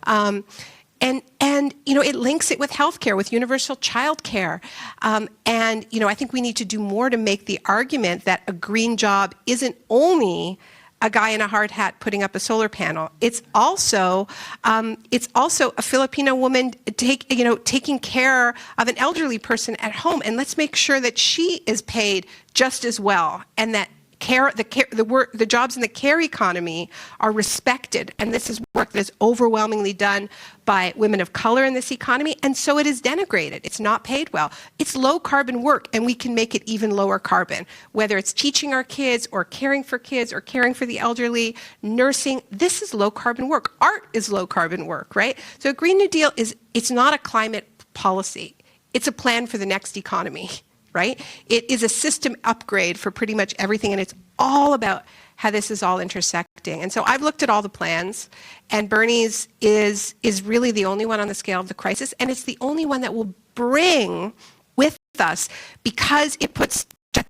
And you know, it links it with healthcare, with universal child care. And you know, I think we need to do more to make the argument that a green job isn't only a guy in a hard hat putting up a solar panel. It's also a Filipino woman taking care of an elderly person at home. And let's make sure that she is paid just as well, and that the jobs in the care economy are respected. And this is work that is overwhelmingly done by women of color in this economy, and so it is denigrated. It's not paid well. It's low carbon work, and we can make it even lower carbon. Whether it's teaching our kids or caring for kids or caring for the elderly, nursing, this is low carbon work. Art is low carbon work, right? So a Green New Deal it's not a climate policy. It's a plan for the next economy. Right? It is a system upgrade for pretty much everything, and it's all about how this is all intersecting. And so I've looked at all the plans, and Bernie's is really the only one on the scale of the crisis, and it's the only one that will bring with us, because it puts at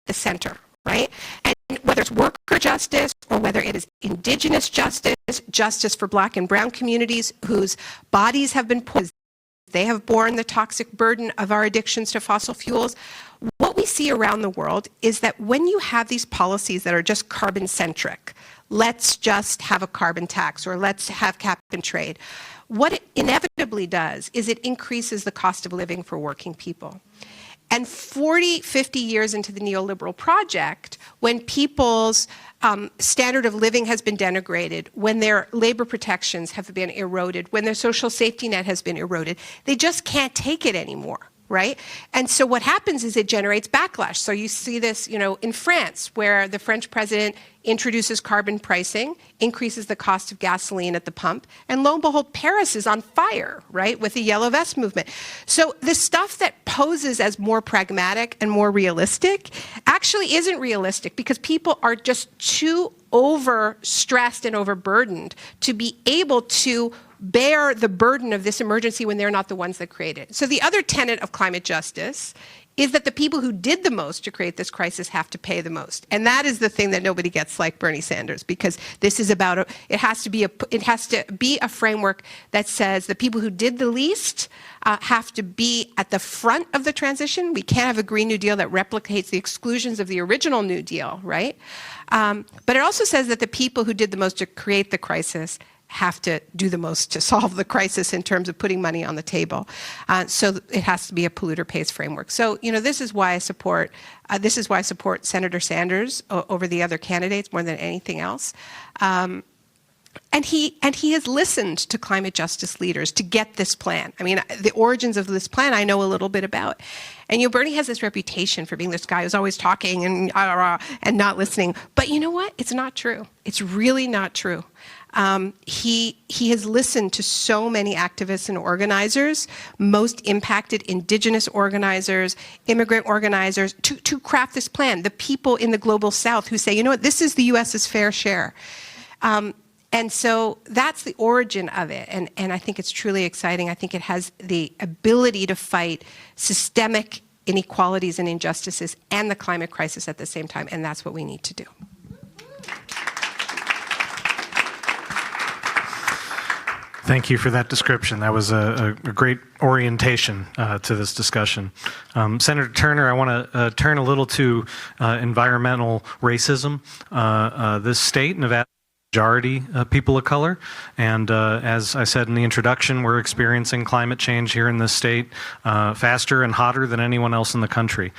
the center, right? And whether it's worker justice or whether it is indigenous justice, justice for Black and Brown communities whose bodies have been poisoned, they have borne the toxic burden of our addictions to fossil fuels. What we see around the world is that when you have these policies that are just carbon-centric, let's just have a carbon tax or let's have cap and trade, what it inevitably does is it increases the cost of living for working people. And 40, 50 years into the neoliberal project, when people's standard of living has been denigrated, when their labor protections have been eroded, when their social safety net has been eroded, they just can't take it anymore, right? And so what happens is it generates backlash. So you see this, you know, in France, where the French president introduces carbon pricing, increases the cost of gasoline at the pump, and lo and behold, Paris is on fire, right, with the yellow vest movement. So the stuff that poses as more pragmatic and more realistic actually isn't realistic, because people are just too overstressed and overburdened to be able to bear the burden of this emergency when they're not the ones that create it. So the other tenet of climate justice is that the people who did the most to create this crisis have to pay the most. And that is the thing that nobody gets like Bernie Sanders, because this is about, it has to be a framework that says the people who did the least have to be at the front of the transition. We can't have a Green New Deal that replicates the exclusions of the original New Deal, right? But it also says that the people who did the most to create the crisis have to do the most to solve the crisis in terms of putting money on the table. So it has to be a polluter pays framework. So, you know, this is why I support Senator Sanders over the other candidates more than anything else. And he has listened to climate justice leaders to get this plan. I mean, the origins of this plan I know a little bit about. And you know, Bernie has this reputation for being this guy who's always talking and not listening. But you know what? It's not true. It's really not true. He has listened to so many activists and organizers, most impacted indigenous organizers, immigrant organizers, to craft this plan. The people in the global south who say, you know what, this is the US's fair share. And so that's the origin of it. And I think it's truly exciting. I think it has the ability to fight systemic inequalities and injustices and the climate crisis at the same time. And that's what we need to do. Thank you for that description. That was a great orientation to this discussion. Senator Turner, I want to turn a little to environmental racism. This state, Nevada, majority people of color, and as I said in the introduction, we're experiencing climate change here in this state faster and hotter than anyone else in the country.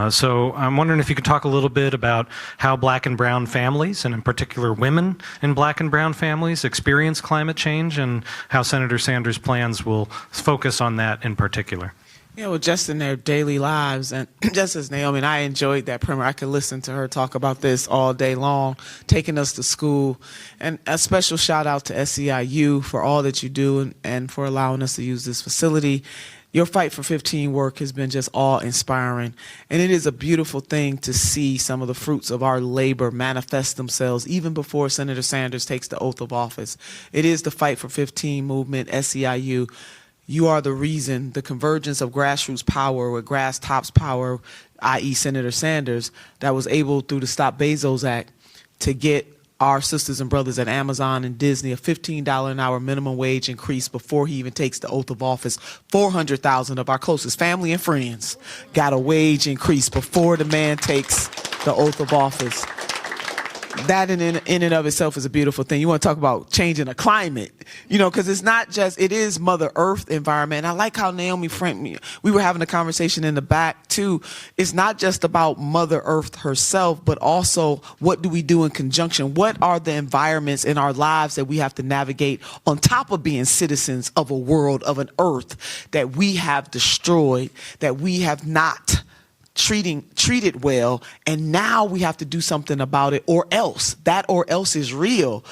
So I'm wondering if you could talk a little bit about how Black and Brown families, and in particular women in Black and Brown families, experience climate change, and how Senator Sanders' plans will focus on that in particular. Yeah, well, just in their daily lives, and just as Naomi and I enjoyed that primer, I could listen to her talk about this all day long, taking us to school. And a special shout out to SEIU for all that you do and for allowing us to use this facility. Your Fight for 15 work has been just awe-inspiring, and it is a beautiful thing to see some of the fruits of our labor manifest themselves even before Senator Sanders takes the oath of office. It is the Fight for 15 movement, SEIU. You are the reason, the convergence of grassroots power with grass tops power, i.e. Senator Sanders, that was able through the Stop Bezos Act to get our sisters and brothers at Amazon and Disney a $15 an hour minimum wage increase before he even takes the oath of office. 400,000 of our closest family and friends got a wage increase before the man takes the oath of office. That in and of itself is a beautiful thing. You want to talk about changing a climate, because it's not just, it is Mother Earth environment. And I like how Naomi framed me. We were having a conversation in the back too. It's not just about Mother Earth herself, but also what do we do in conjunction? What are the environments in our lives that we have to navigate on top of being citizens of a world, of an earth that we have destroyed, that we have not treated well, and now we have to do something about it, or else. That or else is real.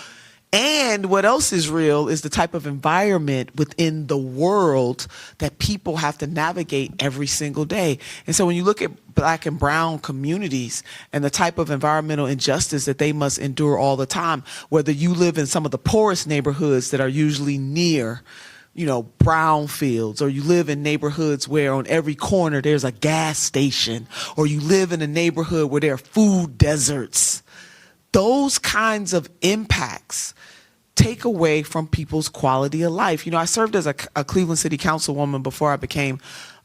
And what else is real is the type of environment within the world that people have to navigate every single day. And so when you look at Black and brown communities and the type of environmental injustice that they must endure all the time, whether you live in some of the poorest neighborhoods that are usually near brown fields, or you live in neighborhoods where on every corner there's a gas station, or you live in a neighborhood where there are food deserts. Those kinds of impacts take away from people's quality of life. I served as a Cleveland City Councilwoman before I became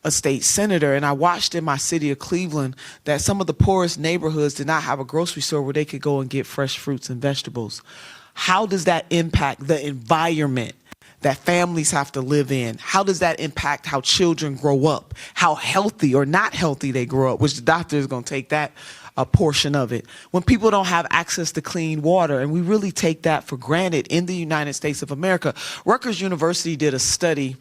a state senator, and I watched in my city of Cleveland that some of the poorest neighborhoods did not have a grocery store where they could go and get fresh fruits and vegetables. How does that impact the environment that families have to live in? How does that impact how children grow up, how healthy or not healthy they grow up, which the doctor is going to take that a portion of it. When people don't have access to clean water, and we really take that for granted in the United States of America. Rutgers University did a study,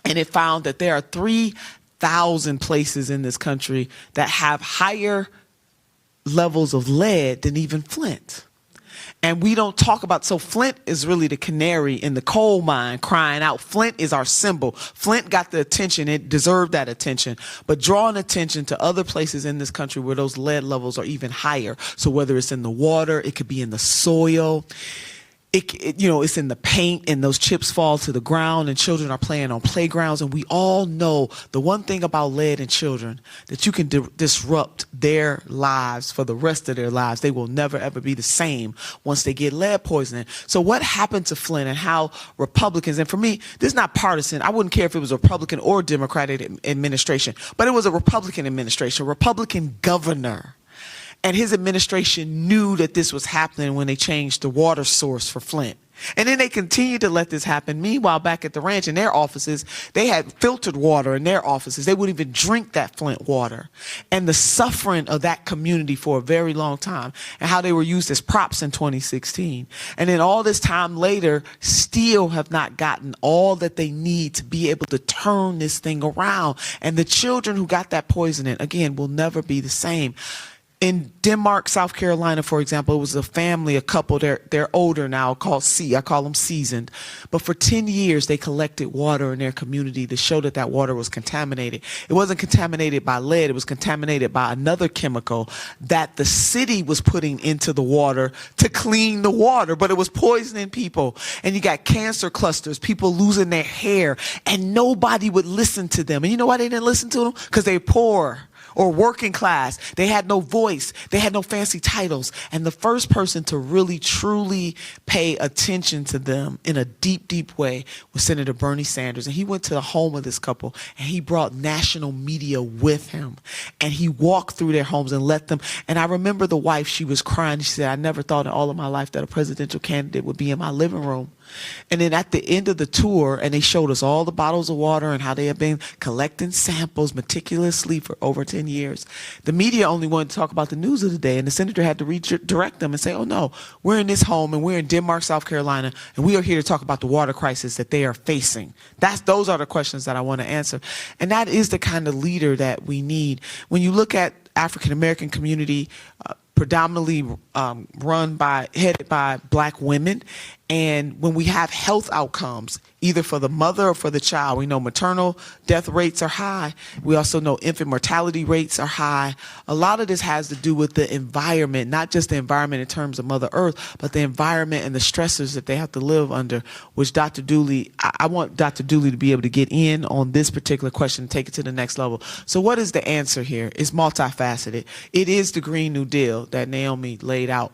and it found that there are 3,000 places in this country that have higher levels of lead than even Flint. And we don't talk about, so Flint is really the canary in the coal mine crying out. Flint is our symbol. Flint got the attention, it deserved that attention, but drawing attention to other places in this country where those lead levels are even higher. So whether it's in the water, it could be in the soil, it's in the paint, and those chips fall to the ground, and children are playing on playgrounds. And we all know the one thing about lead in children, that you can disrupt their lives for the rest of their lives. They will never, ever be the same once they get lead poisoning. So what happened to Flint, and how Republicans, and for me, this is not partisan. I wouldn't care if it was a Republican or Democratic administration, but it was a Republican administration, Republican governor. And his administration knew that this was happening when they changed the water source for Flint. And then they continued to let this happen. Meanwhile, back at the ranch in their offices, they had filtered water in their offices. They wouldn't even drink that Flint water. And the suffering of that community for a very long time, and how they were used as props in 2016. And then all this time later, still have not gotten all that they need to be able to turn this thing around. And the children who got that poisoning, again, will never be the same. In Denmark, South Carolina, for example, it was a family, a couple, they're older now, called C. I call them seasoned. But for 10 years, they collected water in their community to show that that water was contaminated. It wasn't contaminated by lead. It was contaminated by another chemical that the city was putting into the water to clean the water, but it was poisoning people. And you got cancer clusters, people losing their hair, and nobody would listen to them. And you know why they didn't listen to them? Because they're poor or working class. They had no voice. They had no fancy titles. And the first person to really, truly pay attention to them in a deep, deep way was Senator Bernie Sanders. And he went to the home of this couple, and he brought national media with him. And he walked through their homes and let them. And I remember the wife, she was crying. She said, I never thought in all of my life that a presidential candidate would be in my living room. And then at the end of the tour, and they showed us all the bottles of water and how they have been collecting samples meticulously for over 10 years. The media only wanted to talk about the news of the day, and the senator had to redirect them and say, oh no, we're in this home, and we're in Denmark, South Carolina, and we are here to talk about the water crisis that they are facing. Those are the questions that I want to answer. And that is the kind of leader that we need. When you look at African-American community, predominantly headed by Black women. And when we have health outcomes, either for the mother or for the child, we know maternal death rates are high. We also know infant mortality rates are high. A lot of this has to do with the environment, not just the environment in terms of Mother Earth, but the environment and the stressors that they have to live under, which Dr. Dooley, I want Dr. Dooley to be able to get in on this particular question and take it to the next level. So what is the answer here? It's multifaceted. It is the Green New Deal that Naomi laid out.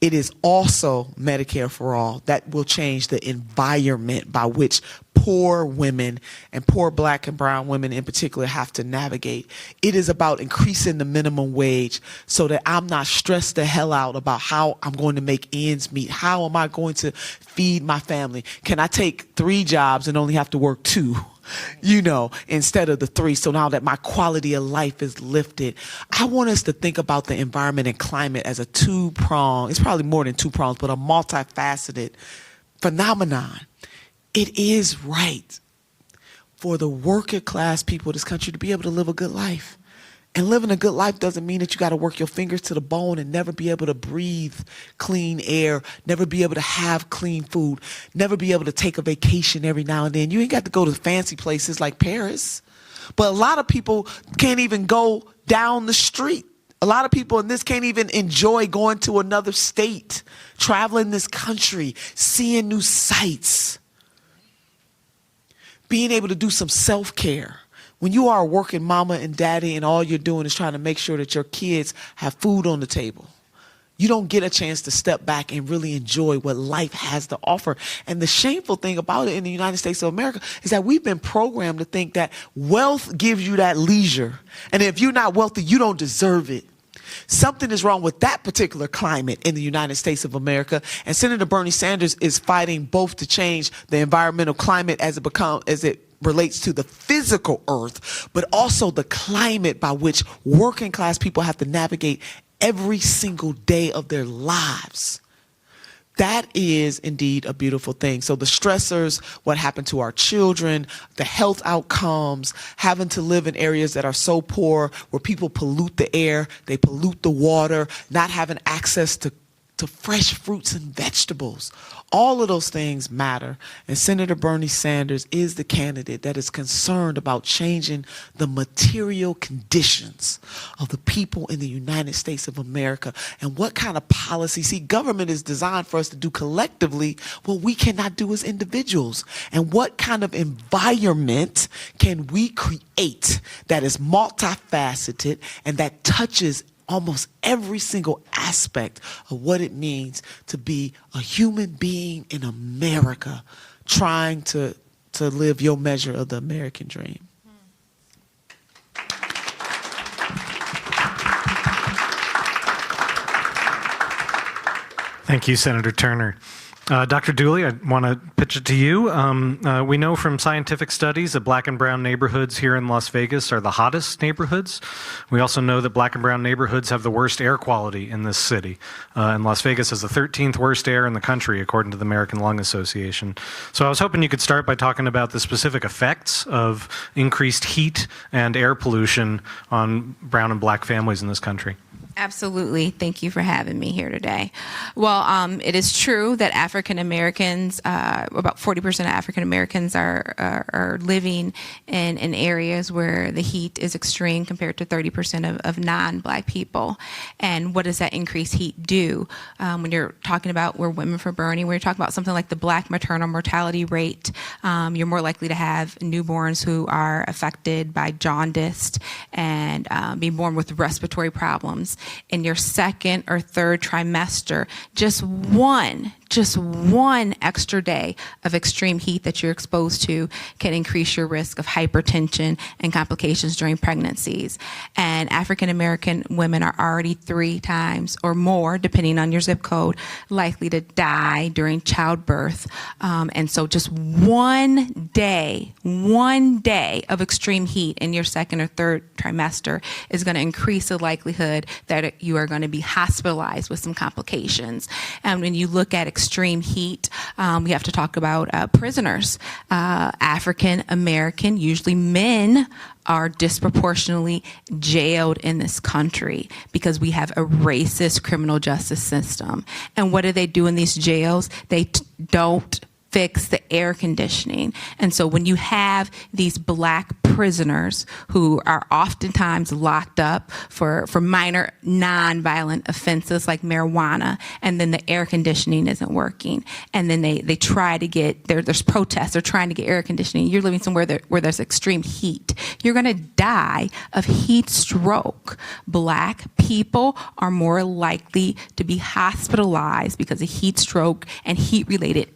it is also Medicare for all that will change the environment by which poor women and poor black and brown women in particular have to navigate. It is about increasing the minimum wage so that I'm not stressed the hell out about how I'm going to make ends meet. How am I going to feed my family? Can I take 3 jobs and only have to work 2? Instead of the 3. So now that my quality of life is lifted, I want us to think about the environment and climate as a 2-prong, it's probably more than 2 prongs, but a multifaceted phenomenon. It is right for the working class people of this country to be able to live a good life. And living a good life doesn't mean that you got to work your fingers to the bone and never be able to breathe clean air, never be able to have clean food, never be able to take a vacation every now and then. You ain't got to go to fancy places like Paris. But a lot of people can't even go down the street. A lot of people in this can't even enjoy going to another state, traveling this country, seeing new sights, being able to do some self-care. When you are a working mama and daddy and all you're doing is trying to make sure that your kids have food on the table, you don't get a chance to step back and really enjoy what life has to offer. And the shameful thing about it in the United States of America is that we've been programmed to think that wealth gives you that leisure. And if you're not wealthy, you don't deserve it. Something is wrong with that particular climate in the United States of America. And Senator Bernie Sanders is fighting both to change the environmental climate as it relates to the physical earth, but also the climate by which working class people have to navigate every single day of their lives. That is indeed a beautiful thing. So the stressors, what happened to our children, the health outcomes, having to live in areas that are so poor, where people pollute the air, they pollute the water, not having access to fresh fruits and vegetables. All of those things matter. And Senator Bernie Sanders is the candidate that is concerned about changing the material conditions of the people in the United States of America. And what kind of policy? See, government is designed for us to do collectively what we cannot do as individuals. And what kind of environment can we create that is multifaceted and that touches almost every single aspect of what it means to be a human being in America, trying to live your measure of the American dream. Thank you, Senator Turner. Dr. Dooley, I want to pitch it to you. We know from scientific studies that black and brown neighborhoods here in Las Vegas are the hottest neighborhoods. We also know that black and brown neighborhoods have the worst air quality in this city. And Las Vegas has the 13th worst air in the country, according to the American Lung Association. So I was hoping you could start by talking about the specific effects of increased heat and air pollution on brown and black families in this country. Absolutely. Thank you for having me here today. Well, it is true that African Americans, about 40% of African Americans are living in areas where the heat is extreme compared to 30% of non-black people. And what does that increased heat do? When you're talking about we're women for Bernie, when you're talking about something like the black maternal mortality rate, you're more likely to have newborns who are affected by jaundice and being born with respiratory problems. In your second or third trimester, just one extra day of extreme heat that you're exposed to can increase your risk of hypertension and complications during pregnancies. And African American women are already 3 times or more, depending on your zip code, likely to die during childbirth. And so just one day of extreme heat in your second or third trimester is going to increase the likelihood that you are going to be hospitalized with some complications. And when you look at extreme heat, we have to talk about prisoners. African American, usually men, are disproportionately jailed in this country because we have a racist criminal justice system. And what do they do in these jails? They don't fix the air conditioning. And so when you have these black prisoners who are oftentimes locked up for minor non-violent offenses like marijuana, and then the air conditioning isn't working, and then they try to get, there's protests, they're trying to get air conditioning, you're living somewhere where there's extreme heat, you're going to die of heat stroke. Black people are more likely to be hospitalized because of heat stroke and heat-related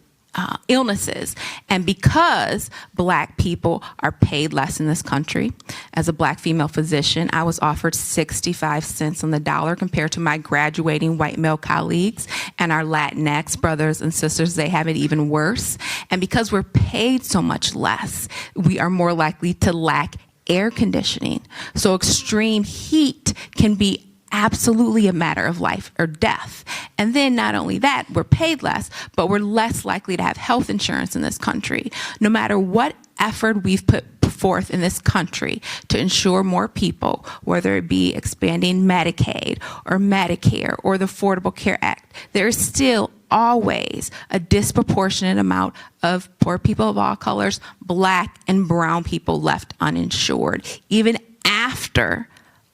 illnesses. And because black people are paid less in this country, as a black female physician, I was offered 65 cents on the dollar compared to my graduating white male colleagues, and our Latinx brothers and sisters, they have it even worse. And because we're paid so much less, we are more likely to lack air conditioning. So extreme heat can be absolutely a matter of life or death. And then not only that, we're paid less, but we're less likely to have health insurance in this country. No matter what effort we've put forth in this country to ensure more people, whether it be expanding Medicaid or Medicare or the Affordable Care Act, there is still always a disproportionate amount of poor people of all colors, black and brown people left uninsured. Even after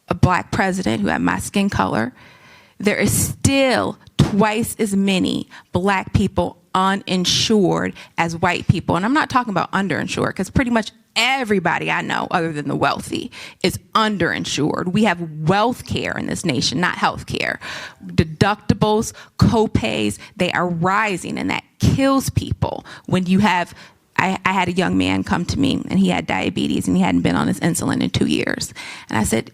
a black president who had my skin color, there is still twice as many black people uninsured as white people. And I'm not talking about underinsured, because pretty much everybody I know other than the wealthy is underinsured. We have wealth care in this nation, not health care. Deductibles, co-pays, they are rising, and that kills people when you have I had a young man come to me, and he had diabetes, and he hadn't been on his insulin in 2 years. And I said,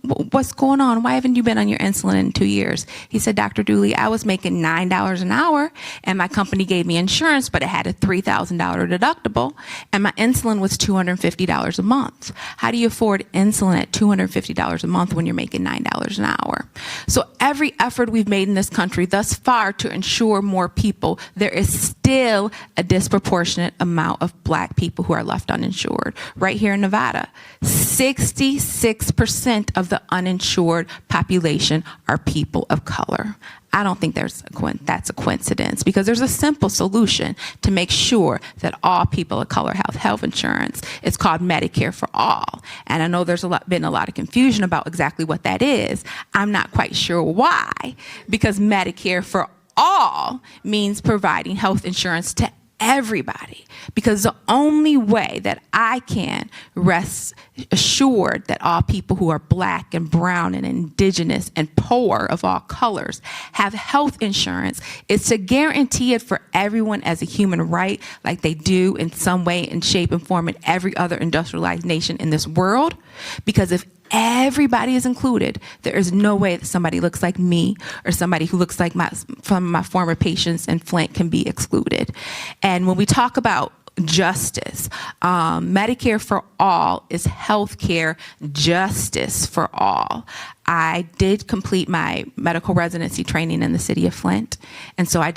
what's going on? Why haven't you been on your insulin in 2 years? He said, Dr. Dooley, I was making $9 an hour, and my company gave me insurance, but it had a $3,000 deductible, and my insulin was $250 a month. How do you afford insulin at $250 a month when you're making $9 an hour? So every effort we've made in this country thus far to insure more people, there is still a disproportionate amount of black people who are left uninsured. Right here in Nevada, 66% of the uninsured population are people of color. I don't think that's a coincidence, because there's a simple solution to make sure that all people of color have health insurance. It's called Medicare for all. And I know there's been a lot of confusion about exactly what that is. I'm not quite sure why, because Medicare for all means providing health insurance to everybody, because the only way that I can rest assured that all people who are black and brown and indigenous and poor of all colors have health insurance is to guarantee it for everyone as a human right, like they do in some way and shape and form in every other industrialized nation in this world. Because if everybody is included, there is no way that somebody looks like me or somebody who looks like some of my former patients in Flint can be excluded. And when we talk about justice, Medicare for all is health care justice for all. I did complete my medical residency training in the city of Flint. And so I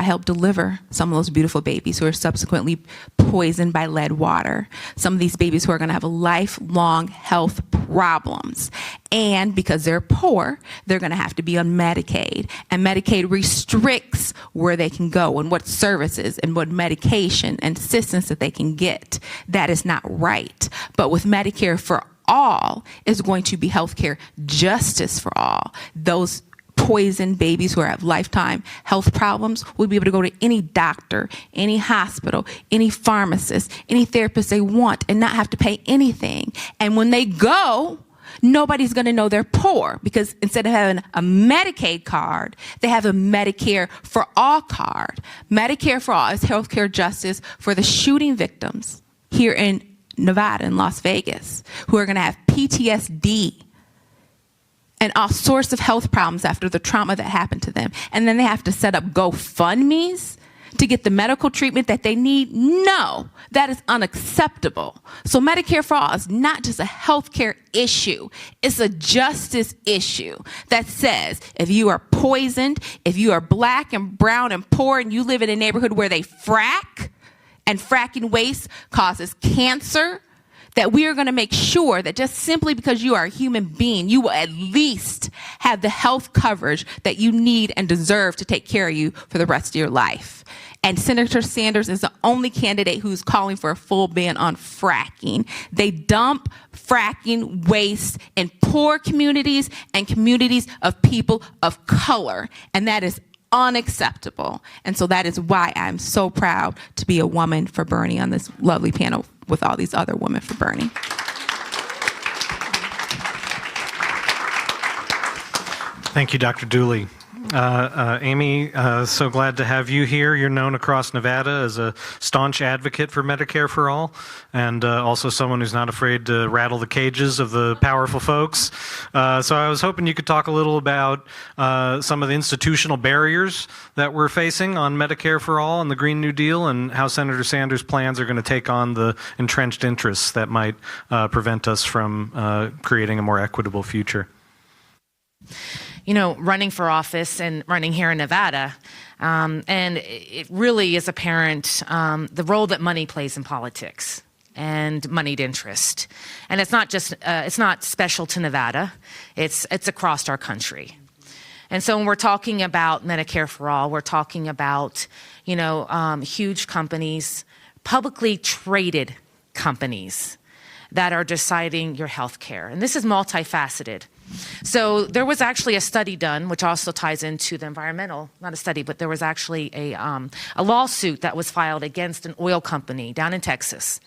helped deliver some of those beautiful babies who are subsequently poisoned by lead water. Some of these babies who are going to have lifelong health problems. And because they're poor, they're going to have to be on Medicaid. And Medicaid restricts where they can go and what services and what medication and assistance that they can get. That is not right. But with Medicare for all is going to be healthcare justice for all. Those poisoned babies who have lifetime health problems will be able to go to any doctor, any hospital, any pharmacist, any therapist they want and not have to pay anything. And when they go, nobody's going to know they're poor, because instead of having a Medicaid card, they have a Medicare for all card. Medicare for all is healthcare justice for the shooting victims here in Nevada and Las Vegas, who are going to have PTSD and all sorts of health problems after the trauma that happened to them. And then they have to set up GoFundMes to get the medical treatment that they need. No, that is unacceptable. So Medicare for all is not just a healthcare issue. It's a justice issue that says if you are poisoned, if you are black and brown and poor, and you live in a neighborhood where they frack, and fracking waste causes cancer, that we are going to make sure that just simply because you are a human being, you will at least have the health coverage that you need and deserve to take care of you for the rest of your life. And Senator Sanders is the only candidate who's calling for a full ban on fracking. They dump fracking waste in poor communities and communities of people of color. And that is unacceptable. And so that is why I'm so proud to be a woman for Bernie on this lovely panel with all these other women for Bernie. Thank you, Dr. Dooley. Amy, so glad to have you here. You're known across Nevada as a staunch advocate for Medicare for all, and also someone who's not afraid to rattle the cages of the powerful folks. So I was hoping you could talk a little about some of the institutional barriers that we're facing on Medicare for all and the Green New Deal, and how Senator Sanders' plans are going to take on the entrenched interests that might prevent us from creating a more equitable future. You know, running for office and running here in Nevada, and it really is apparent the role that money plays in politics and moneyed interest. And it's not just, it's not special to Nevada, it's across our country. And so when we're talking about Medicare for all, we're talking about, you know, huge companies, publicly traded companies that are deciding your health care. And this is multifaceted. So there was actually a study done, which also ties into the environmental, not a study, but there was actually a lawsuit that was filed against an oil company down in Texas.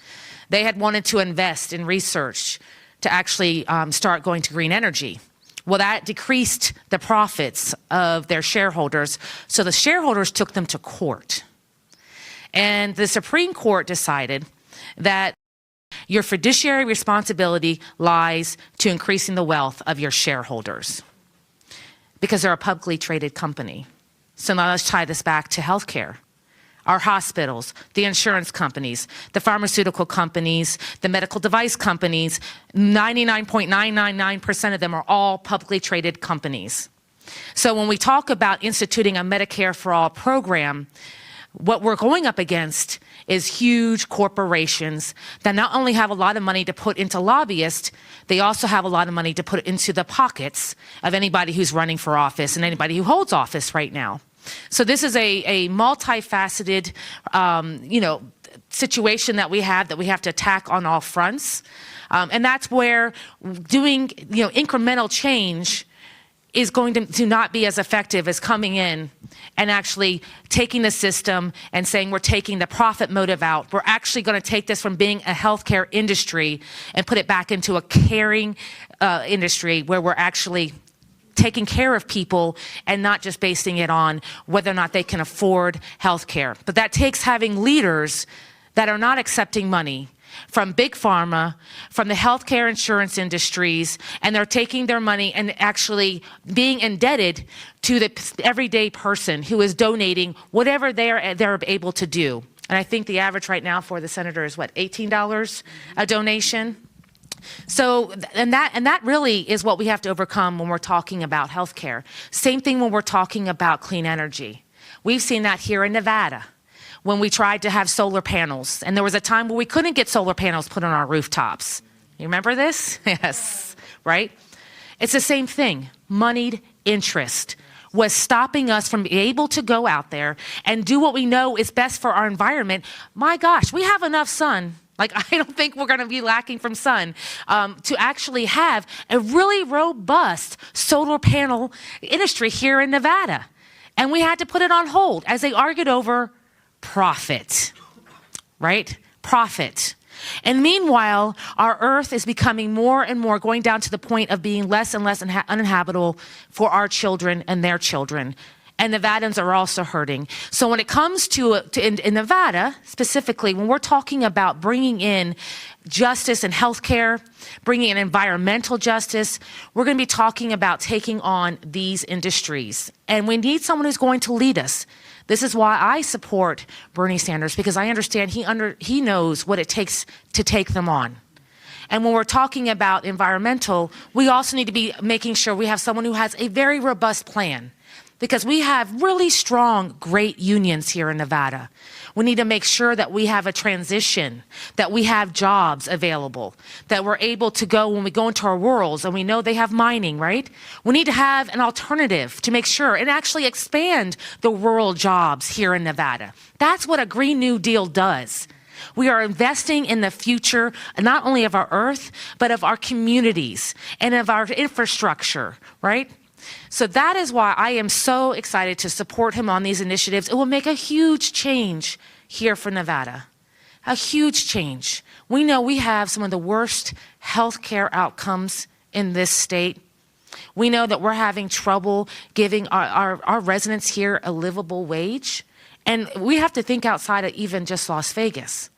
They had wanted to invest in research to actually start going to green energy. Well, that decreased the profits of their shareholders, so the shareholders took them to court. And the Supreme Court decided that your fiduciary responsibility lies to increasing the wealth of your shareholders because they're a publicly traded company. So now let's tie this back to healthcare. Our hospitals, the insurance companies, the pharmaceutical companies, the medical device companies, 99.999% of them are all publicly traded companies. So when we talk about instituting a Medicare for all program, what we're going up against is huge corporations that not only have a lot of money to put into lobbyists, they also have a lot of money to put into the pockets of anybody who's running for office and anybody who holds office right now. So this is a multifaceted, you know, situation that we have to attack on all fronts. And that's where doing, you know, incremental change is going to not be as effective as coming in and actually taking the system and saying we're taking the profit motive out. We're actually going to take this from being a healthcare industry and put it back into a caring industry where we're actually taking care of people and not just basing it on whether or not they can afford healthcare. But that takes having leaders that are not accepting money from big pharma, from the healthcare insurance industries, and they're taking their money and actually being indebted to the everyday person who is donating whatever they're able to do. And I think the average right now for the senator is what, $18 a donation? So, and that really is what we have to overcome when we're talking about healthcare. Same thing when we're talking about clean energy. We've seen that here in Nevada, when we tried to have solar panels. And there was a time where we couldn't get solar panels put on our rooftops. You remember this? Yes, right? It's the same thing. Moneyed interest was stopping us from being able to go out there and do what we know is best for our environment. My gosh, we have enough sun. Like, I don't think we're going to be lacking from sun to actually have a really robust solar panel industry here in Nevada. And we had to put it on hold as they argued over profit, right? Profit. And meanwhile, our earth is becoming more and more going down to the point of being less and less uninhabitable for our children and their children. And Nevadans are also hurting. So when it comes to in Nevada, specifically, when we're talking about bringing in justice and healthcare, bringing in environmental justice, we're going to be talking about taking on these industries. And we need someone who's going to lead us. This is why I support Bernie Sanders, because I understand he knows what it takes to take them on. And when we're talking about environmental, we also need to be making sure we have someone who has a very robust plan, because we have really strong, great unions here in Nevada. We need to make sure that we have a transition, that we have jobs available, that we're able to go when we go into our worlds and we know they have mining, right? We need to have an alternative to make sure and actually expand the rural jobs here in Nevada. That's what a Green New Deal does. We are investing in the future, not only of our earth, but of our communities and of our infrastructure, right? So that is why I am so excited to support him on these initiatives. It will make a huge change here for Nevada, a huge change. We know we have some of the worst healthcare outcomes in this state. We know that we're having trouble giving our residents here a livable wage. And we have to think outside of even just Las Vegas.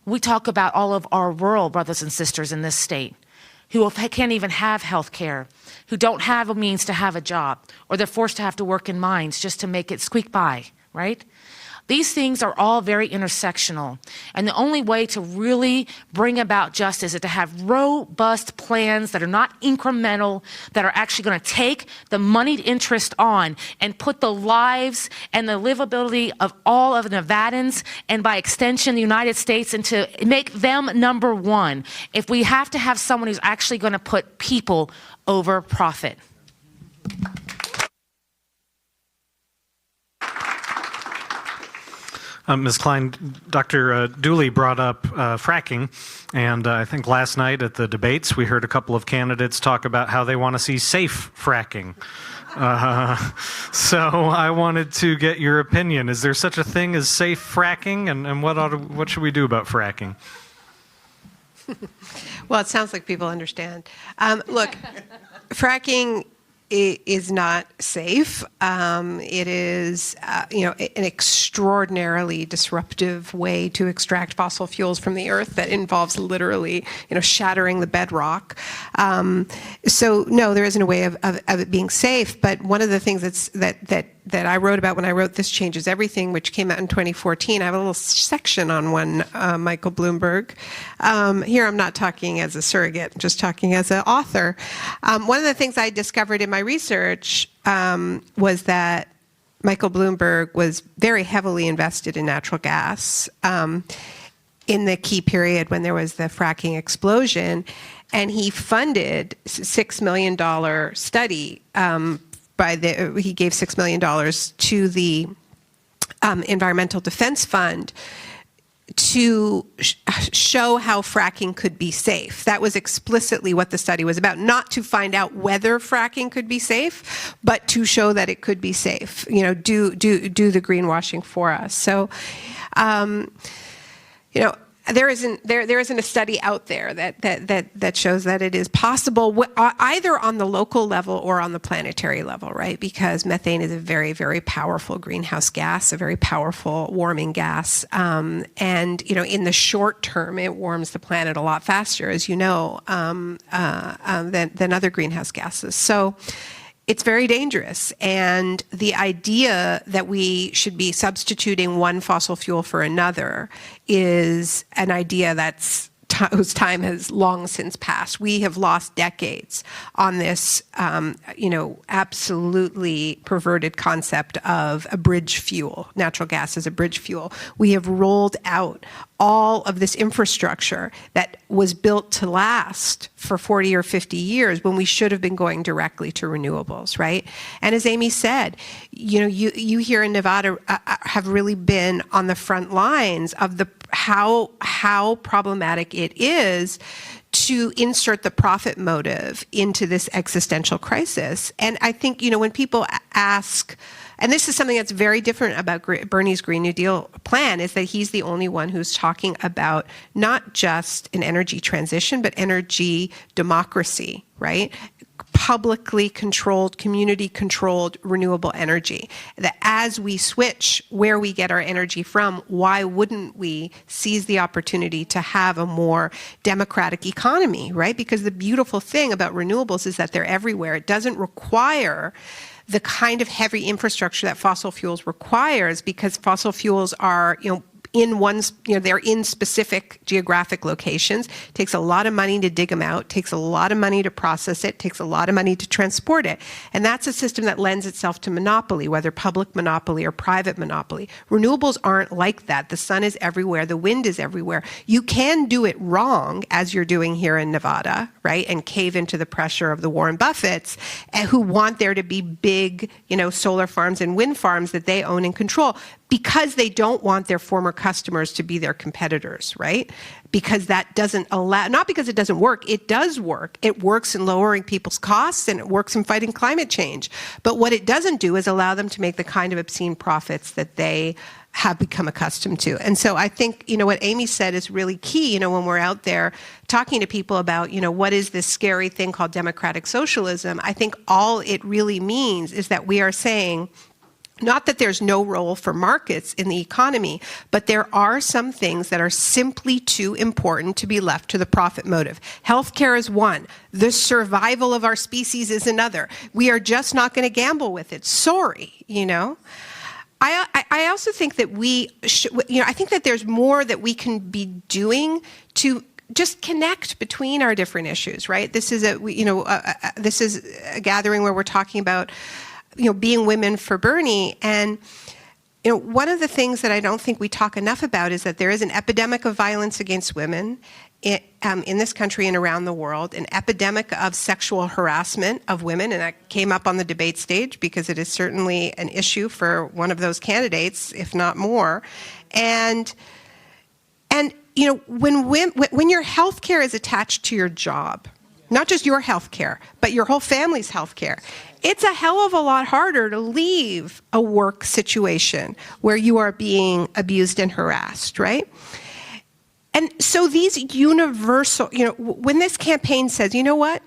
We talk about all of our rural brothers and sisters in this state who can't even have health care, who don't have a means to have a job, or they're forced to have to work in mines just to make it squeak by, right? These things are all very intersectional. And the only way to really bring about justice is to have robust plans that are not incremental, that are actually going to take the moneyed interest on and put the lives and the livability of all of Nevadans, and by extension, the United States, and to make them number one. If we have to have someone who's actually going to put people over profit. Ms. Klein, Dr. Dooley brought up fracking, and I think last night at the debates we heard a couple of candidates talk about how they want to see safe fracking. So I wanted to get your opinion. Is there such a thing as safe fracking, and what should we do about fracking? Well, it sounds like people understand. Look, fracking is not safe. It is, an extraordinarily disruptive way to extract fossil fuels from the earth that involves literally, shattering the bedrock. So no, there isn't a way of it being safe. But one of the things that I wrote about when I wrote This Changes Everything, which came out in 2014, I have a little section on one Michael Bloomberg. Here I'm not talking as a surrogate, I'm just talking as an author. One of the things I discovered in my research was that Michael Bloomberg was very heavily invested in natural gas in the key period when there was the fracking explosion, and he funded a $6 million study. He gave $6 million to the Environmental Defense Fund to show how fracking could be safe. That was explicitly what the study was about, not to find out whether fracking could be safe, but to show that it could be safe. Do the greenwashing for us. So, there isn't a study out there that shows that it is possible either on the local level or on the planetary level, right? Because methane is a very, very powerful greenhouse gas, a very powerful warming gas, and in the short term, it warms the planet a lot faster, as you know, than other greenhouse gases. So it's very dangerous, and the idea that we should be substituting one fossil fuel for another is an idea whose time has long since passed. We have lost decades on this, absolutely perverted concept of a bridge fuel, natural gas as a bridge fuel. We have rolled out all of this infrastructure that was built to last for 40 or 50 years when we should have been going directly to renewables, right? And as Amy said, you here in Nevada have really been on the front lines of how problematic it is to insert the profit motive into this existential crisis. And I think, when people ask, and this is something that's very different about Bernie's Green New Deal plan, is that he's the only one who's talking about not just an energy transition, but energy democracy, right? Publicly controlled, community controlled renewable energy. That as we switch where we get our energy from, why wouldn't we seize the opportunity to have a more democratic economy, right? Because the beautiful thing about renewables is that they're everywhere. It doesn't require the kind of heavy infrastructure that fossil fuels requires, because fossil fuels are, in they're in specific geographic locations. It takes a lot of money to dig them out, takes a lot of money to process it, takes a lot of money to transport it. And that's a system that lends itself to monopoly, whether public monopoly or private monopoly. Renewables aren't like that. The sun is everywhere, the wind is everywhere. You can do it wrong, as you're doing here in Nevada, right? And cave into the pressure of the Warren Buffetts, who want there to be big, solar farms and wind farms that they own and control, because they don't want their former customers to be their competitors, right? Because that doesn't allow, not because it doesn't work, it does work. It works in lowering people's costs and it works in fighting climate change. But what it doesn't do is allow them to make the kind of obscene profits that they have become accustomed to. And so I think, what Amy said is really key, when we're out there talking to people about, what is this scary thing called democratic socialism. I think all it really means is that we are saying, not that there's no role for markets in the economy, but there are some things that are simply too important to be left to the profit motive. Healthcare is one. The survival of our species is another. We are just not going to gamble with it. Sorry, I also think that I think that there's more that we can be doing to just connect between our different issues, right? This is this is a gathering where we're talking about being women for Bernie. And, one of the things that I don't think we talk enough about is that there is an epidemic of violence against women in this country and around the world, an epidemic of sexual harassment of women. And that came up on the debate stage because it is certainly an issue for one of those candidates, if not more. And when your health care is attached to your job, not just your health care, but your whole family's health care, it's a hell of a lot harder to leave a work situation where you are being abused and harassed, right? And so these universal, when this campaign says, what?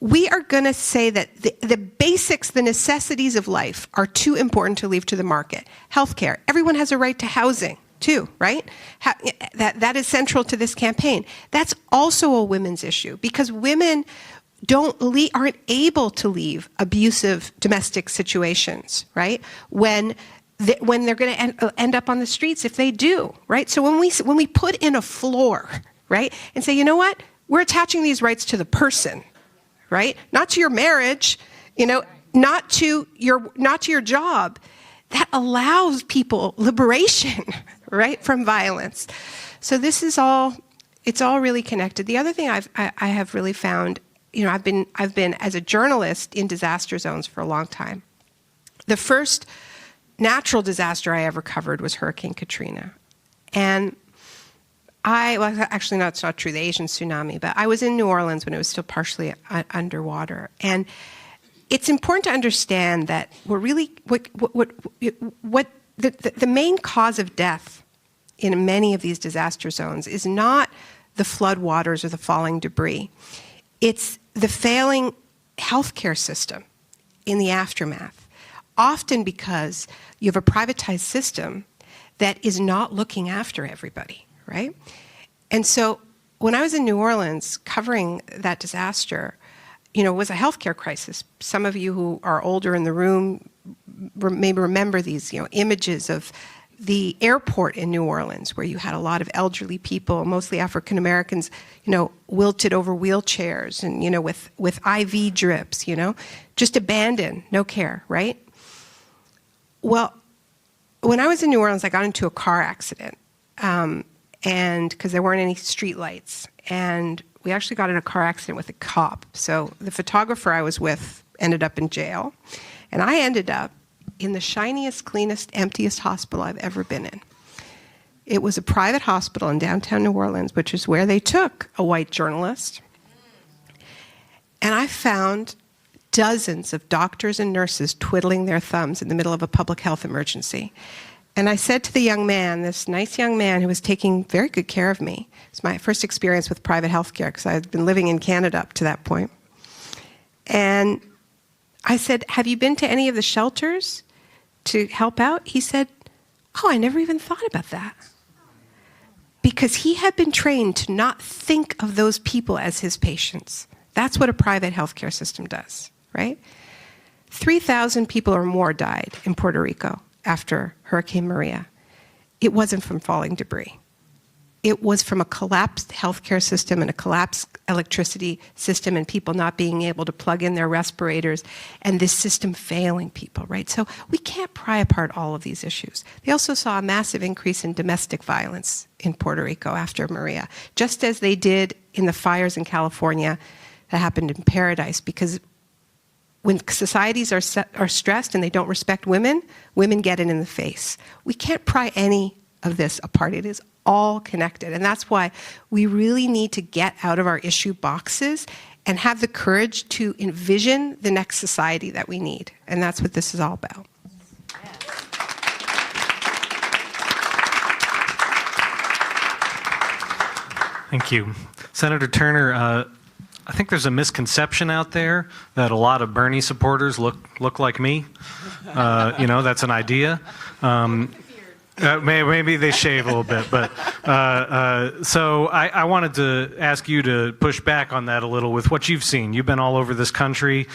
We are going to say that the basics, the necessities of life are too important to leave to the market. Healthcare, everyone has a right to housing too, right? That is central to this campaign. That's also a women's issue because women aren't able to leave abusive domestic situations, right? When they're going to end up on the streets if they do, right? So when we put in a floor, right, and say, what? We're attaching these rights to the person, right? Not to your marriage, not to your job. That allows people liberation, right, from violence. So this is it's all really connected. The other thing I have really found, I've been as a journalist in disaster zones for a long time. The first natural disaster I ever covered was Hurricane Katrina. And actually, no, it's not true, the Asian tsunami, but I was in New Orleans when it was still partially underwater. And it's important to understand that we're really, the main cause of death in many of these disaster zones is not the flood waters or the falling debris. It's the failing healthcare system in the aftermath, often because you have a privatized system that is not looking after everybody, right? And so when I was in New Orleans covering that disaster, it was a healthcare crisis. Some of you who are older in the room may remember these, images of the airport in New Orleans, where you had a lot of elderly people, mostly African Americans, wilted over wheelchairs and, with IV drips, just abandoned, no care, right? Well, when I was in New Orleans, I got into a car accident, and because there weren't any street lights, and we actually got in a car accident with a cop. So the photographer I was with ended up in jail, and I ended up in the shiniest, cleanest, emptiest hospital I've ever been in. It was a private hospital in downtown New Orleans, which is where they took a white journalist. And I found dozens of doctors and nurses twiddling their thumbs in the middle of a public health emergency. And I said to the young man, this nice young man who was taking very good care of me, it's my first experience with private health care because I had been living in Canada up to that point. And I said, have you been to any of the shelters to help out? He said, oh, I never even thought about that. Because he had been trained to not think of those people as his patients. That's what a private healthcare system does, right? 3,000 people or more died in Puerto Rico after Hurricane Maria. it wasn't from falling debris. It was from a collapsed healthcare system and a collapsed electricity system and people not being able to plug in their respirators and this system failing people, right? So we can't pry apart all of these issues. They also saw a massive increase in domestic violence in Puerto Rico after Maria, just as they did in the fires in California that happened in Paradise, because when societies are stressed and they don't respect women, women get it in the face. We can't pry any of this apart. It is all connected. And that's why we really need to get out of our issue boxes and have the courage to envision the next society that we need. And that's what this is all about. Thank you. Senator Turner, I think there's a misconception out there that a lot of Bernie supporters look like me. That's an idea. Maybe they shave a little bit, but so I wanted to ask you to push back on that a little with what you've seen. You've been all over this country,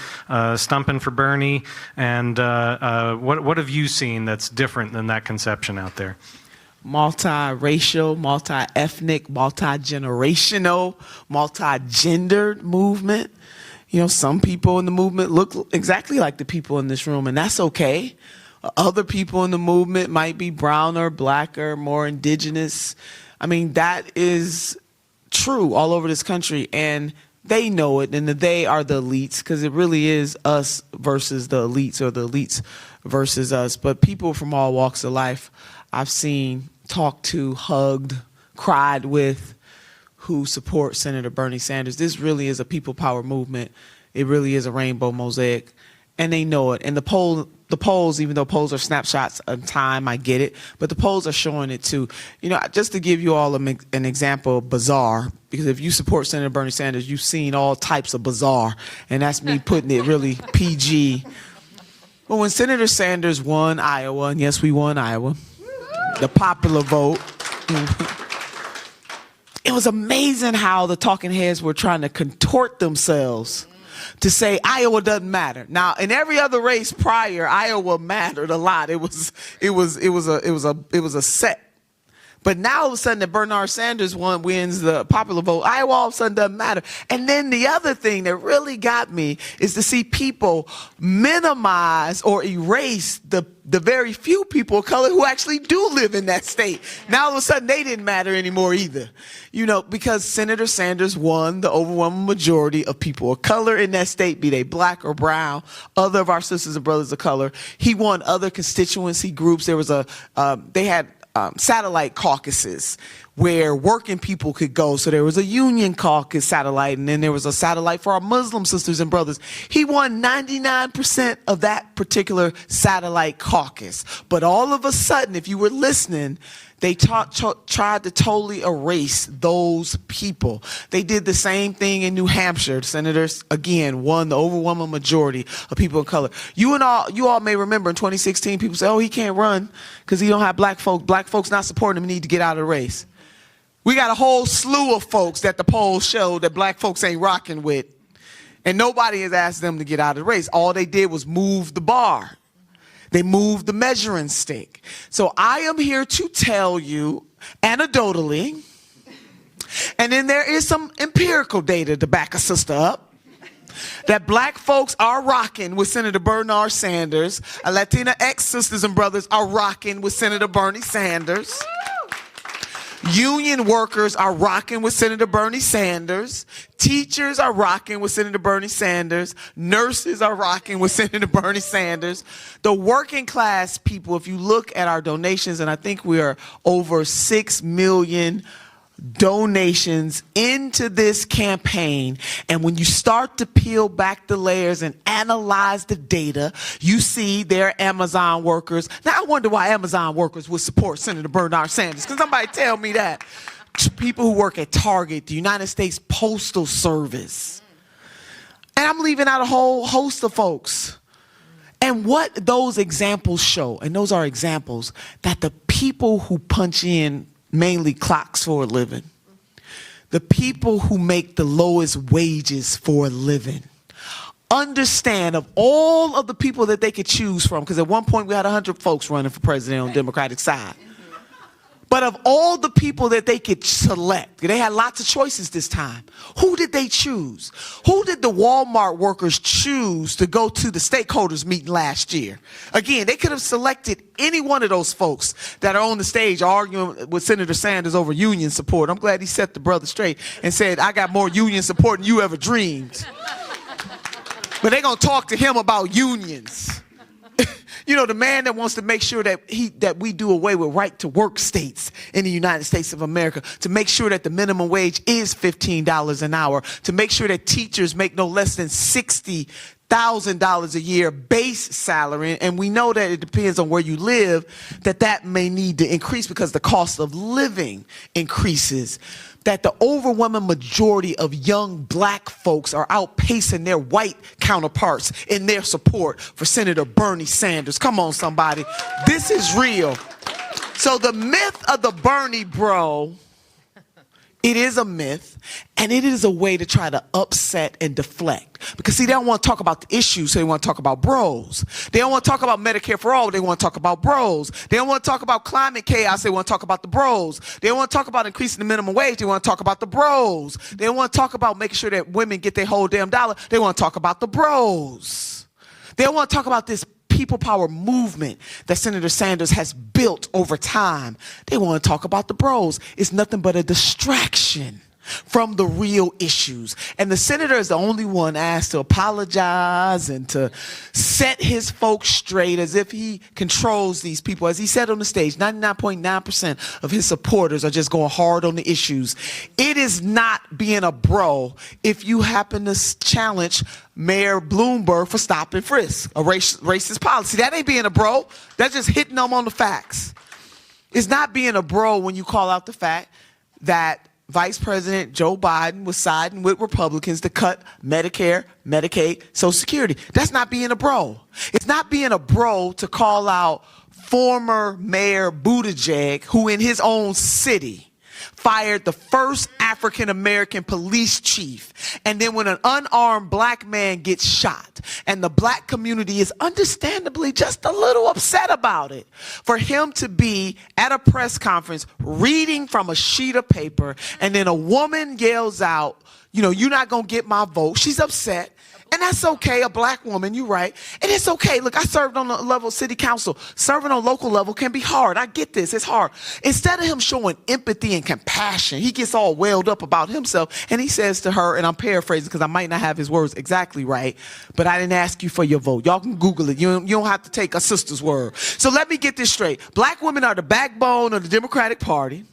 stumping for Bernie, and what have you seen that's different than that conception out there? Multiracial, multi-ethnic, multi-generational, multi-gendered movement. Some people in the movement look exactly like the people in this room, and that's okay. Other people in the movement might be browner, blacker, more indigenous. I mean, that is true all over this country, and they know it, and they are the elites, because it really is us versus the elites, or the elites versus us. But people from all walks of life I've seen, talked to, hugged, cried with, who support Senator Bernie Sanders. This really is a people power movement. It really is a rainbow mosaic, and they know it. And the polls, even though polls are snapshots of time, I get it, but the polls are showing it too. Just to give you all an example of bizarre, because if you support Senator Bernie Sanders, you've seen all types of bizarre, and that's me putting it really PG. But when Senator Sanders won Iowa, and yes, we won Iowa, the popular vote, it was amazing how the talking heads were trying to contort themselves to say Iowa doesn't matter. Now, in every other race prior, Iowa mattered a lot. It was a set. But now all of a sudden that Bernard Sanders wins the popular vote, Iowa all of a sudden doesn't matter. And then the other thing that really got me is to see people minimize or erase the very few people of color who actually do live in that state. Now all of a sudden they didn't matter anymore either. Because Senator Sanders won the overwhelming majority of people of color in that state, be they black or brown, other of our sisters and brothers of color. He won other constituency groups. There was they had satellite caucuses where working people could go. So there was a union caucus satellite, and then there was a satellite for our Muslim sisters and brothers. He won 99% of that particular satellite caucus. But all of a sudden, if you were listening, they tried to totally erase those people. They did the same thing in New Hampshire. Senators, again, won the overwhelming majority of people of color. You all may remember in 2016, people say, oh, he can't run because he don't have black folks. Black folks not supporting him, need to get out of the race. We got a whole slew of folks that the polls showed that black folks ain't rocking with, and nobody has asked them to get out of the race. All they did was move the bar. They moved the measuring stick. So I am here to tell you anecdotally, and then there is some empirical data to back a sister up, that black folks are rocking with Senator Bernard Sanders. Our Latina ex-sisters and brothers are rocking with Senator Bernie Sanders. Union workers are rocking with Senator Bernie Sanders. Teachers are rocking with Senator Bernie Sanders. Nurses are rocking with Senator Bernie Sanders. The working class people, if you look at our donations, and I think we are over 6 million donations into this campaign, and when you start to peel back the layers and analyze the data, you see there are Amazon workers. Now I wonder why Amazon workers would support Senator Bernard Sanders. Can somebody tell me that? People who work at Target, the United States Postal Service. And I'm leaving out a whole host of folks. And what those examples show, and those are examples, that the people who punch in mainly clocks for a living, the people who make the lowest wages for a living, understand of all of the people that they could choose from, because at one point we had 100 folks running for president on the Democratic side. But of all the people that they could select, they had lots of choices this time. Who did they choose? Who did the Walmart workers choose to go to the stakeholders meeting last year? Again, they could have selected any one of those folks that are on the stage arguing with Senator Sanders over union support. I'm glad he set the brother straight and said, I got more union support than you ever dreamed. But they're going to talk to him about unions. You know, the man that wants to make sure that we do away with right to work states in the United States of America, to make sure that the minimum wage is $15 an hour, to make sure that teachers make no less than $60,000 a year base salary. And we know that it depends on where you live, that may need to increase because the cost of living increases. That the overwhelming majority of young black folks are outpacing their white counterparts in their support for Senator Bernie Sanders. Come on, somebody. This is real. So the myth of the Bernie bro, it is a myth, and it is a way to try to upset and deflect. Because, see, they don't want to talk about the issues, so they want to talk about bros. They don't want to talk about Medicare for all, they want to talk about bros. They don't want to talk about climate chaos, they want to talk about the bros. They don't want to talk about increasing the minimum wage, they want to talk about the bros. They don't want to talk about making sure that women get their whole damn dollar, they want to talk about the bros. They don't want to talk about this people power movement that Senator Sanders has built over time. They want to talk about the bros. It's nothing but a distraction from the real issues. And the senator is the only one asked to apologize and to set his folks straight as if he controls these people. As he said on the stage, 99.9% of his supporters are just going hard on the issues. It is not being a bro if you happen to challenge Mayor Bloomberg for stop and frisk, a racist policy. That ain't being a bro. That's just hitting them on the facts. It's not being a bro when you call out the fact that Vice President Joe Biden was siding with Republicans to cut Medicare, Medicaid, Social Security. That's not being a bro. It's not being a bro to call out former Mayor Buttigieg, who in his own city fired the first African-American police chief. And then when an unarmed black man gets shot and the black community is understandably just a little upset about it, for him to be at a press conference reading from a sheet of paper and then a woman yells out, you know, you're not going to get my vote. She's upset. And that's okay, a black woman, you're right. And it's okay. Look, I served on the level of city council. Serving on local level can be hard. I get this, it's hard. Instead of him showing empathy and compassion, he gets all welled up about himself and he says to her, and I'm paraphrasing because I might not have his words exactly right, but I didn't ask you for your vote. Y'all can Google it. You don't have to take a sister's word. So let me get this straight. Black women are the backbone of the Democratic Party.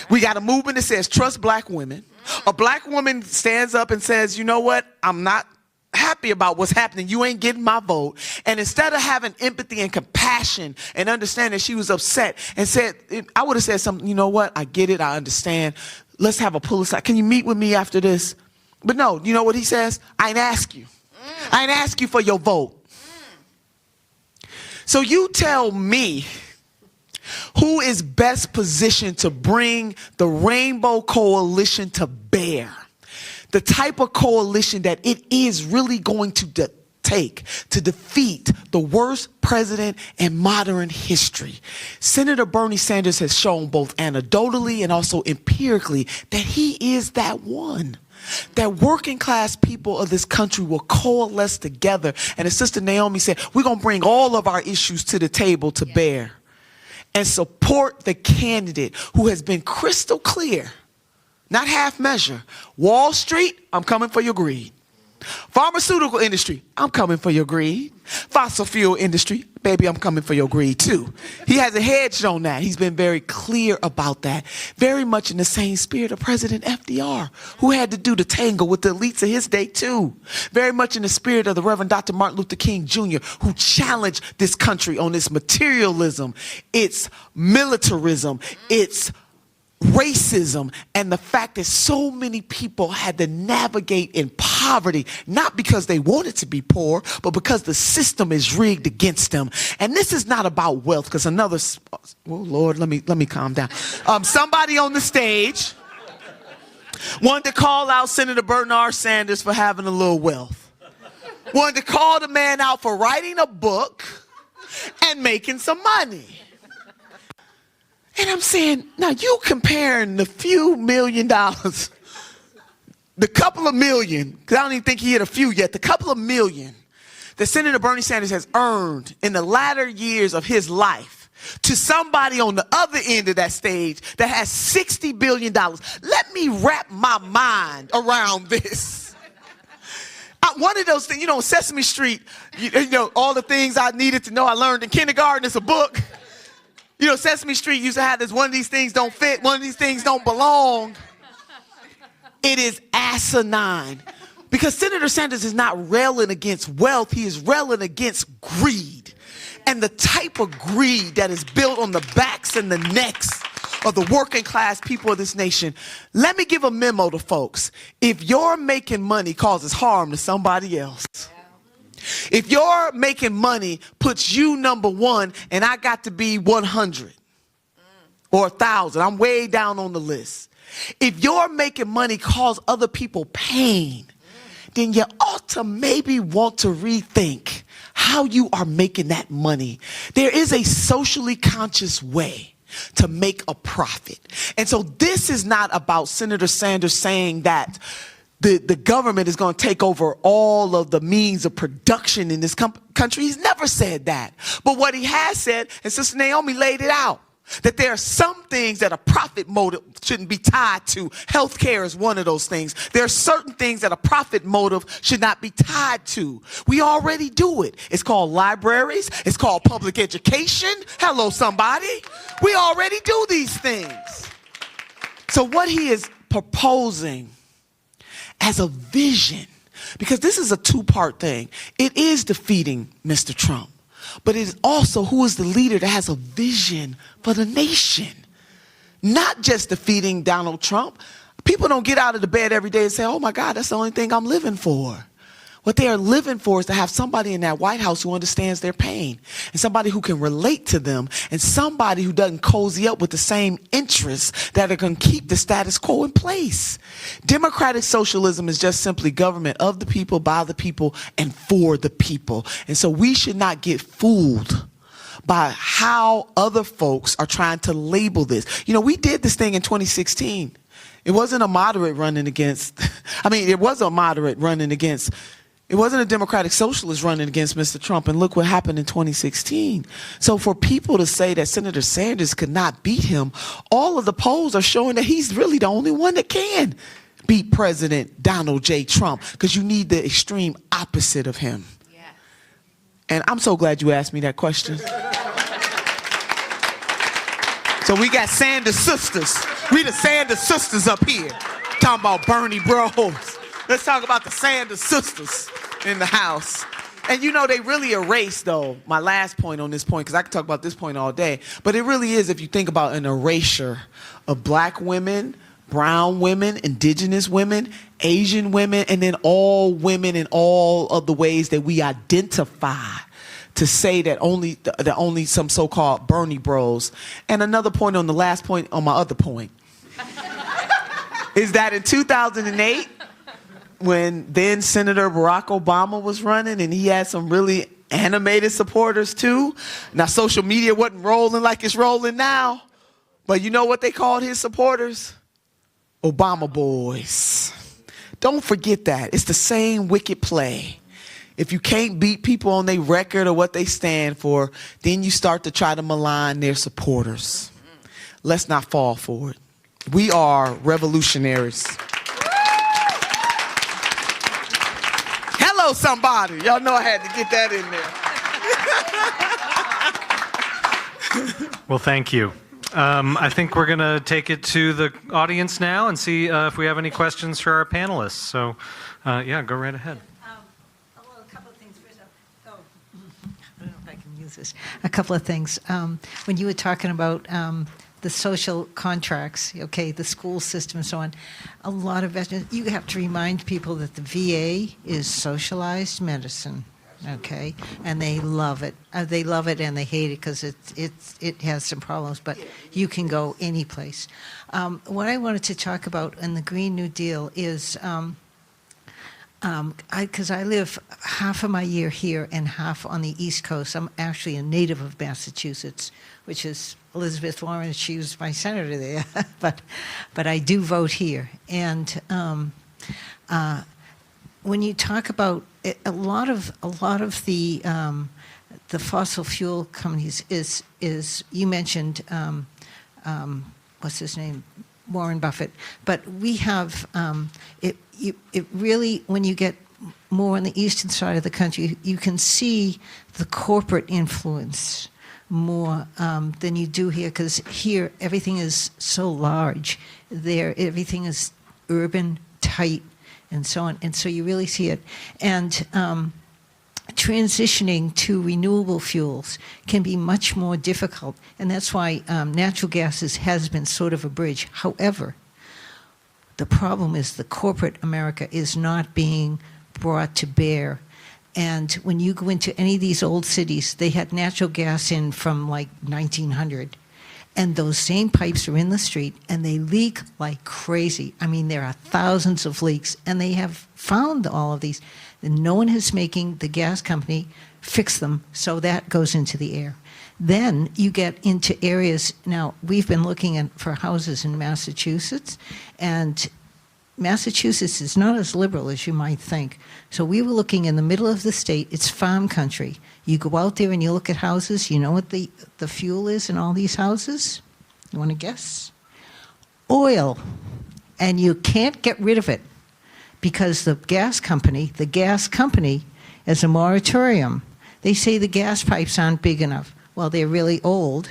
We got a movement that says trust black women. A black woman stands up and says, you know what, I'm not happy about what's happening. You ain't getting my vote. And instead of having empathy and compassion and understanding, she was upset and said, I would have said something, you know what? I get it. I understand. Let's have a pull aside. Can you meet with me after this? But no, you know what he says? I ain't ask you. I ain't ask you for your vote. So you tell me who is best positioned to bring the Rainbow Coalition to bear. The type of coalition that it is really going to take to defeat the worst president in modern history. Senator Bernie Sanders has shown both anecdotally and also empirically that he is that one. That working class people of this country will coalesce together. And as Sister Naomi said, we're going to bring all of our issues to the table to bear and support the candidate who has been crystal clear. Not half measure. Wall Street, I'm coming for your greed. Pharmaceutical industry, I'm coming for your greed. Fossil fuel industry, baby, I'm coming for your greed too. He hasn't hedged on that. He's been very clear about that. Very much in the same spirit of President FDR, who had to do the tango with the elites of his day too. Very much in the spirit of the Reverend Dr. Martin Luther King Jr., who challenged this country on its materialism, its militarism, its racism, and the fact that so many people had to navigate in poverty, not because they wanted to be poor, but because the system is rigged against them. And this is not about wealth, because another, oh Lord, let me calm down. Somebody on the stage wanted to call out Senator Bernard Sanders for having a little wealth. Wanted to call the man out for writing a book and making some money. And I'm saying, now you comparing the few $1 million, the couple of million, because I don't even think he hit a few yet, the couple of million that Senator Bernie Sanders has earned in the latter years of his life to somebody on the other end of that stage that has $60 billion. Let me wrap my mind around this. One of those things, you know, Sesame Street, you know, all the things I needed to know I learned in kindergarten is a book. You know, Sesame Street used to have this, one of these things don't fit, one of these things don't belong. It is asinine. Because Senator Sanders is not railing against wealth, he is railing against greed. And the type of greed that is built on the backs and the necks of the working class people of this nation. Let me give a memo to folks. If your making money causes harm to somebody else, if your making money puts you number one and I got to be 100 or 1,000, I'm way down on the list. If you're making money cause other people pain, then you ought to maybe want to rethink how you are making that money. There is a socially conscious way to make a profit. And so this is not about Senator Sanders saying that the government is going to take over all of the means of production in this country. He's never said that. But what he has said, and Sister Naomi laid it out, that there are some things that a profit motive shouldn't be tied to. Healthcare is one of those things. There are certain things that a profit motive should not be tied to. We already do it. It's called libraries. It's called public education. Hello, somebody. We already do these things. So what he is proposing as a vision, because this is a two-part thing. It is defeating Mr. Trump. But it is also who is the leader that has a vision for the nation. Not just defeating Donald Trump. People don't get out of the bed every day and say, oh my God, that's the only thing I'm living for. What they are living for is to have somebody in that White House who understands their pain, and somebody who can relate to them, and somebody who doesn't cozy up with the same interests that are going to keep the status quo in place. Democratic socialism is just simply government of the people, by the people, and for the people. And so we should not get fooled by how other folks are trying to label this. You know, we did this thing in 2016. It wasn't a moderate running against, it was a moderate running against, it wasn't a democratic socialist running against Mr. Trump, and look what happened in 2016. So for people to say that Senator Sanders could not beat him, all of the polls are showing that he's really the only one that can beat President Donald J. Trump, because you need the extreme opposite of him. Yeah. And I'm so glad you asked me that question. So we got Sanders sisters. We the Sanders sisters up here. Talking about Bernie bros. Let's talk about the Sanders sisters in the house. And you know, they really erase, though, my last point on this point, because I can talk about this point all day, but it really is, if you think about an erasure of black women, brown women, indigenous women, Asian women, and then all women in all of the ways that we identify, to say that only some so-called Bernie bros. And another point on the last point, on my other point, is that in 2008, when then Senator Barack Obama was running, and he had some really animated supporters too. Now, social media wasn't rolling like it's rolling now, but you know what they called his supporters? Obama boys. Don't forget that. It's the same wicked play. If you can't beat people on their record or what they stand for, then you start to try to malign their supporters. Let's not fall for it. We are revolutionaries. Hello, somebody. Y'all know I had to get that in there. Well, thank you. I think we're going to take it to the audience now and see if we have any questions for our panelists. So, yeah, go right ahead. Well, a couple of things. First I don't know if I can use this. A couple of things. When you were talking about the social contracts, okay, the school system and so on, a lot of veterans, you have to remind people that the VA is socialized medicine, okay, and they love it. They love it and they hate it because it has some problems, but you can go any place. What I wanted to talk about in the Green New Deal is, because I live half of my year here and half on the East Coast. I'm actually a native of Massachusetts, which is Elizabeth Warren. She was my senator there, but I do vote here. And when you talk about it, a lot of the fossil fuel companies is you mentioned what's his name, Warren Buffett, but we have it really, when you get more on the eastern side of the country, you can see the corporate influence more than you do here, because here everything is so large. There everything is urban, tight, and so on, and so you really see it. And transitioning to renewable fuels can be much more difficult, and that's why natural gas has been sort of a bridge. However, the problem is the corporate America is not being brought to bear. And when you go into any of these old cities, they had natural gas in from like 1900. And those same pipes are in the street, and they leak like crazy. I mean, there are thousands of leaks, and they have found all of these. And no one is making the gas company fix them, so that goes into the air. Then you get into areas, now we've been looking for houses in Massachusetts, and Massachusetts is not as liberal as you might think. So we were looking in the middle of the state. It's farm country. You go out there and you look at houses. You know what the fuel is in all these houses? You want to guess? Oil. And you can't get rid of it because the gas company has a moratorium. They say the gas pipes aren't big enough. Well, they're really old.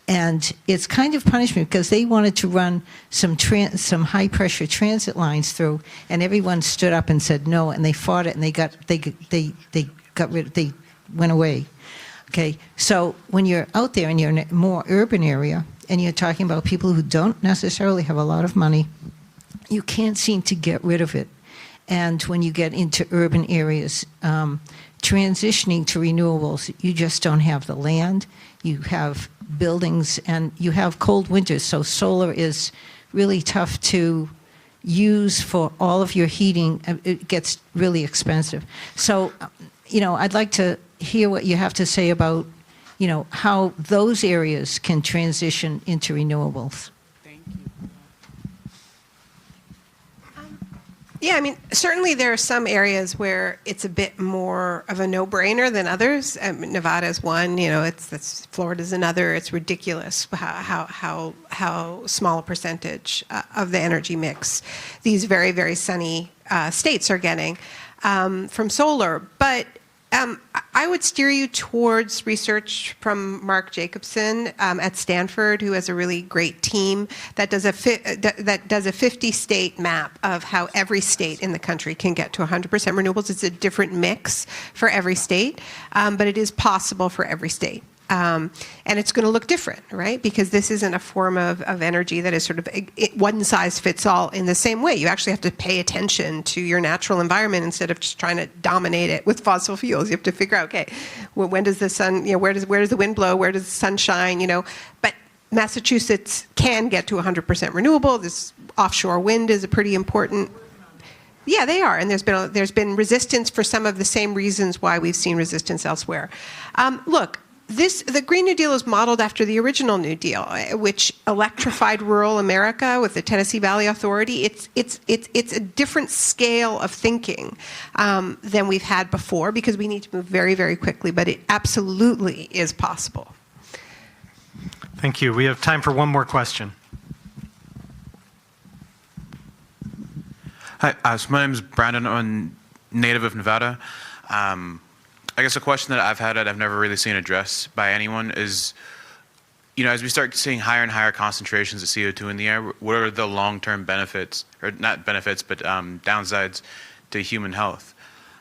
And it's kind of punishment because they wanted to run some high-pressure transit lines through, and everyone stood up and said no, and they fought it, and they went away. Okay, so when you're out there and you're in a more urban area, and you're talking about people who don't necessarily have a lot of money, you can't seem to get rid of it. And when you get into urban areas, transitioning to renewables, you just don't have the land. You have buildings, and you have cold winters, so solar is really tough to use for all of your heating. It gets really expensive. So, I'd like to hear what you have to say about, how those areas can transition into renewables. Thank you. Yeah, I mean, certainly there are some areas where it's a bit more of a no-brainer than others. Nevada is one. Florida's another. It's ridiculous how small a percentage of the energy mix these very, very sunny states are getting from solar. But I would steer you towards research from Mark Jacobson at Stanford, who has a really great team that does a 50-state map of how every state in the country can get to 100% renewables. It's a different mix for every state, but it is possible for every state. And it's going to look different, right? Because this isn't a form of energy that is sort of one size fits all in the same way. You actually have to pay attention to your natural environment instead of just trying to dominate it with fossil fuels. You have to figure out, okay, when does the sun, where does the wind blow? Where does the sun shine? But Massachusetts can get to 100% renewable. This offshore wind is a pretty important. Yeah, they are, and there's been resistance for some of the same reasons why we've seen resistance elsewhere. Look. The Green New Deal is modeled after the original New Deal, which electrified rural America with the Tennessee Valley Authority. It's a different scale of thinking than we've had before because we need to move very, very quickly, but it absolutely is possible. Thank you. We have time for one more question. Hi, so my name is Brandon. I'm a native of Nevada. I guess a question that I've had that I've never really seen addressed by anyone is, as we start seeing higher and higher concentrations of CO2 in the air, what are the long-term benefits, or not benefits, but downsides to human health?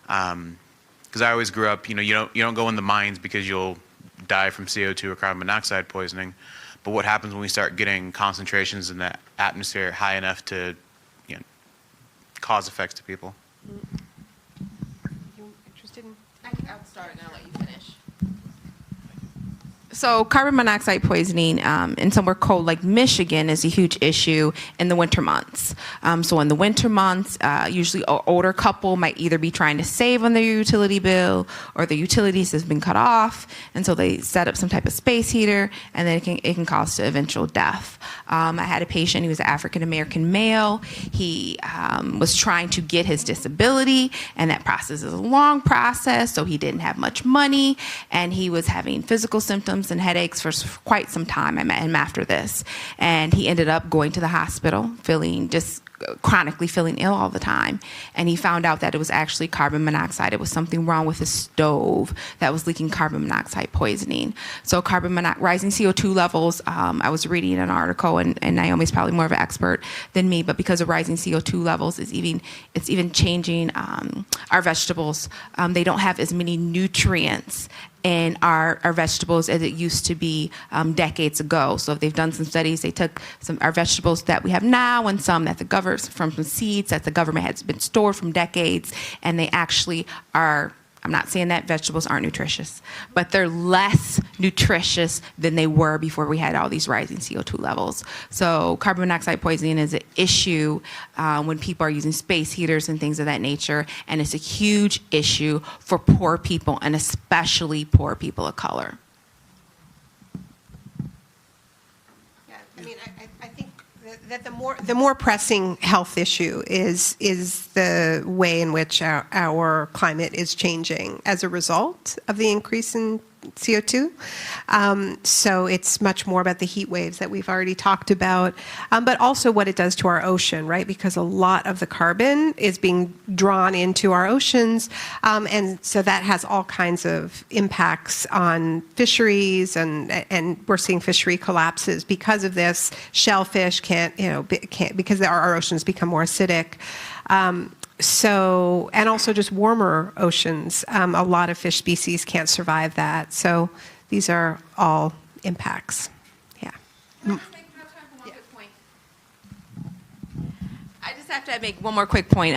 Because I always grew up, you don't go in the mines because you'll die from CO2 or carbon monoxide poisoning. But what happens when we start getting concentrations in the atmosphere high enough to, cause effects to people? I'll start and I'll let you finish. So carbon monoxide poisoning in somewhere cold like Michigan is a huge issue in the winter months. So in the winter months, usually an older couple might either be trying to save on their utility bill or the utilities has been cut off, and so they set up some type of space heater, and then it can cause eventual death. I had a patient, he was an African-American male. He was trying to get his disability, and that process is a long process, so he didn't have much money, and he was having physical symptoms and headaches for quite some time. I met him after this, and he ended up going to the hospital, chronically feeling ill all the time, and he found out that it was actually carbon monoxide. It was something wrong with his stove that was leaking carbon monoxide poisoning. So rising CO2 levels, I was reading an article, and Naomi's probably more of an expert than me, but because of rising CO2 levels, it's even changing our vegetables. They don't have as many nutrients in our vegetables as it used to be decades ago. So they've done some studies. They took our vegetables that we have now and some that from some seeds that the government has been stored from decades, and they actually are. I'm not saying that vegetables aren't nutritious, but they're less nutritious than they were before we had all these rising CO2 levels. So carbon monoxide poisoning is an issue when people are using space heaters and things of that nature, and it's a huge issue for poor people, and especially poor people of color. Yeah, I mean, I think that the more pressing health issue is the way in which our climate is changing as a result of the increase in CO2. So it's much more about the heat waves that we've already talked about, but also what it does to our ocean, right? Because a lot of the carbon is being drawn into our oceans, and so that has all kinds of impacts on fisheries, and we're seeing fishery collapses because of this. Shellfish can't because our oceans become more acidic. So, and also just warmer oceans. A lot of fish species can't survive that. So these are all impacts. Yeah. I just have to make one more quick point.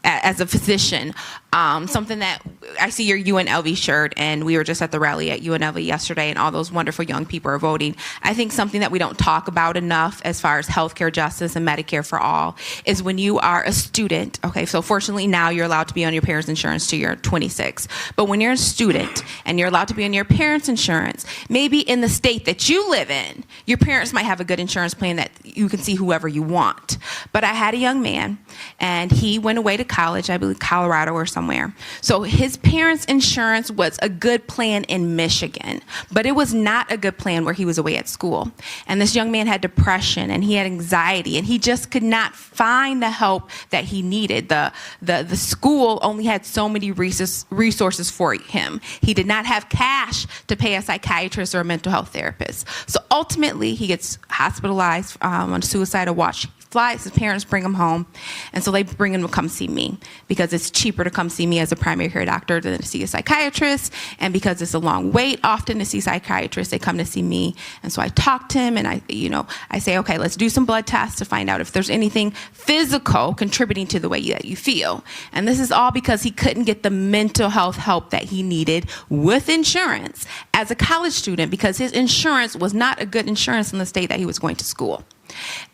As a physician, something that I see your UNLV shirt, and we were just at the rally at UNLV yesterday, and all those wonderful young people are voting. I think something that we don't talk about enough as far as healthcare justice and Medicare for all is when you are a student. Okay, so fortunately now you're allowed to be on your parents' insurance till you're 26. But when you're a student and you're allowed to be on your parents' insurance, maybe in the state that you live in, your parents might have a good insurance plan that you can see whoever you want. But I had a young man, and he went away to college, I believe Colorado or somewhere. So his parents' insurance was a good plan in Michigan, but it was not a good plan where he was away at school. And this young man had depression, and he had anxiety, and he just could not find the help that he needed. The school only had so many resources for him. He did not have cash to pay a psychiatrist or a mental health therapist. So ultimately, he gets hospitalized on suicidal watch. Flies, his parents bring him home, and so they bring him to come see me because it's cheaper to come see me as a primary care doctor than to see a psychiatrist, and because it's a long wait often to see psychiatrists, they come to see me. And so I talk to him, and I say, okay, let's do some blood tests to find out if there's anything physical contributing to the way that you feel. And this is all because he couldn't get the mental health help that he needed with insurance as a college student, because his insurance was not a good insurance in the state that he was going to school.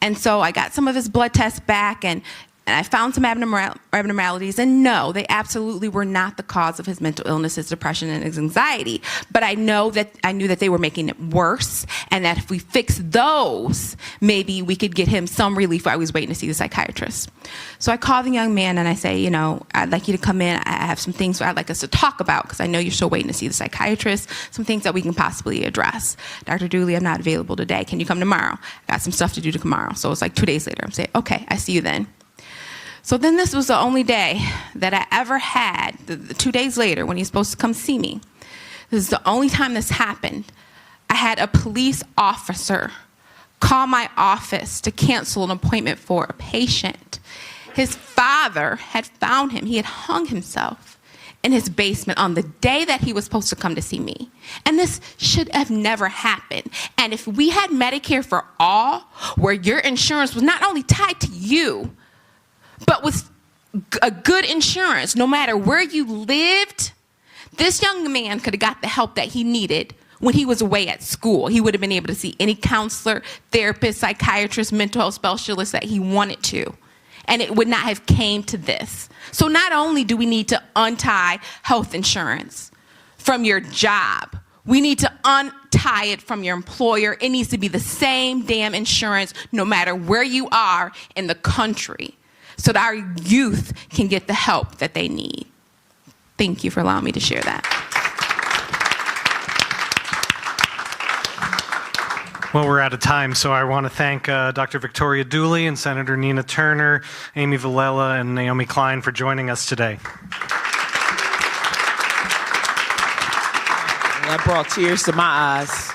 And so I got some of his blood tests back, and I found some abnormalities, and no, they absolutely were not the cause of his mental illness, his depression, and his anxiety. But I knew that they were making it worse, and that if we fix those, maybe we could get him some relief while I was waiting to see the psychiatrist. So I call the young man, and I say, I'd like you to come in. I have some things I'd like us to talk about, because I know you're still waiting to see the psychiatrist, some things that we can possibly address. Dr. Dooley, I'm not available today. Can you come tomorrow? I got some stuff to do tomorrow. So it's like 2 days later. I'm saying, okay, I see you then. So then this was the only day that I ever had, the 2 days later when he's supposed to come see me. This is the only time this happened. I had a police officer call my office to cancel an appointment for a patient. His father had found him. He had hung himself in his basement on the day that he was supposed to come to see me. And this should have never happened. And if we had Medicare for all, where your insurance was not only tied to you, but with a good insurance, no matter where you lived, this young man could have got the help that he needed when he was away at school. He would have been able to see any counselor, therapist, psychiatrist, mental health specialist that he wanted to. And it would not have came to this. So not only do we need to untie health insurance from your job, we need to untie it from your employer. It needs to be the same damn insurance no matter where you are in the country so that our youth can get the help that they need. Thank you for allowing me to share that. Well, we're out of time, so I want to thank Dr. Victoria Dooley and Senator Nina Turner, Amy Villela, and Naomi Klein for joining us today. That brought tears to my eyes.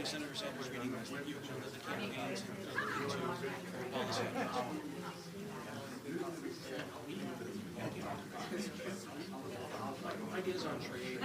Senator Sanders reading your agenda, the campaigns, policy. Ideas on trade,